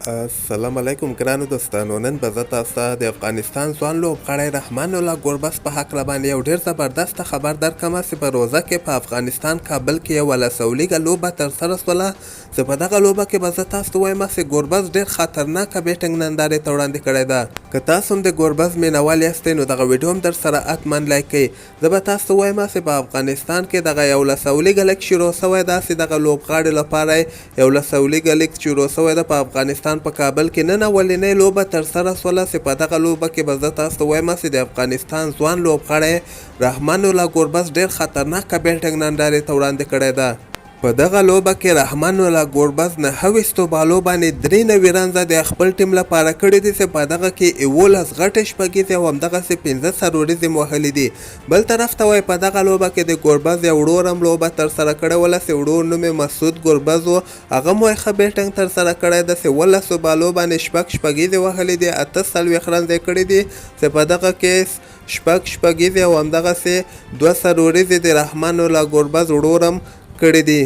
السلام علیکم ګرانو دوستانو. نن به زه تاسو ته د افغانستان ځوان لوبغاړی رحمان الله ګربز په هکله باندې یو ډېر زبردسته خبر درکړمه چې په روژه کې په افغانستان کابل کې یوه لسولیږه لوبه ترسره شوله چې په دغه لوبه کې به زه تاسو ته وایم چې ګربز ډېر خطرناکه بیټینګ نندارې ته وړاندې کړې ده. که تاسو هم د ګربز مینوال یاستئ نو دغه ویډیو هم در سره حتما لایک کړئ. زه به تاسو ته وایم چې په افغانستان کې دغه یو لسولیږه لیګ شروع شوی ده چې دغه لوبغاړي لپاره یو لسولیږه لیګ شروع شوی ده په افغانستان په کابل کې نن اولنۍ لوبه ترسره شوله چې په دغه لوبه کې به زه تاسو ته وایم چې د افغانستان ځوان لوبغاړی رحمان الله ګربز ډېر خطرناکه بیټینګ نندارې ته وړاندې کړې ده. په دغه لوبه کې رحمان الله ګربز 9 بالو باندې 93 رنزه د خپل ټیم لپاره کړي دي چې په دغه کې 11 غټې شپږیزې او همدغسې 15 سروريزې وهلې دي. بل طرف ته وایي په دغه لوبه کې د ګربز یو ورور هم لوبه ترسره کړې وله چې ورور نوم یې مسعود ګربز و. هغه هم وایي ښه بیټینګ ترسره کړی ده چې 11 بالو باندې شپږیزې وهلې دي، 48 رنزې کړي دي چې په دغه کې شپږیزې او همدغسې 2 سروريزې د رحمان الله ګربز ورور هم کړي دي.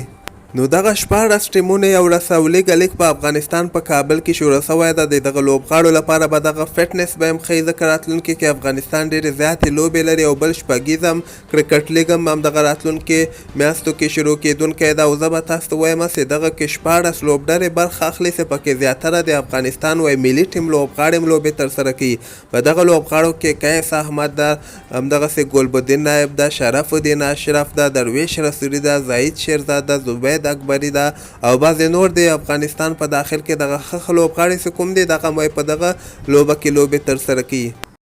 نو دغه 14 ټیمونه یو لسولیږه لیګ په افغانستان په کابل کې شروع شوی ده. د دغه لوبغاړو لپاره به دغه فټنس به هم ښیي ځکه راتلونکي کې افغانستان ډېرې زیاتې لوبې لري او بل شپږیز هم کرکټ لیګ هم همدغه راتلونکي میاشتو کې شروع کېدونکی ده. او زه به تاسو ته وایم چې دغه کې 14 لوبډلې برخه اخلي چې پکې زیاتره د افغانستان وایي ملي ټیم لوبغاړي هم لوبې ترسره کوي. په دغه لوبغاړو کې قیس احمد ده، همدغسې ګلبدین نایب ده، شرف الدین اشرف ده، درویش رسولي ده، زاهد شیرزاده، زبید اکبری ده او بعضې نور د افغانستان په داخل کې دغه ښه لوبغاړي چې کوم دي دغه په دغه لوبه کې لوبې ترسره کوي.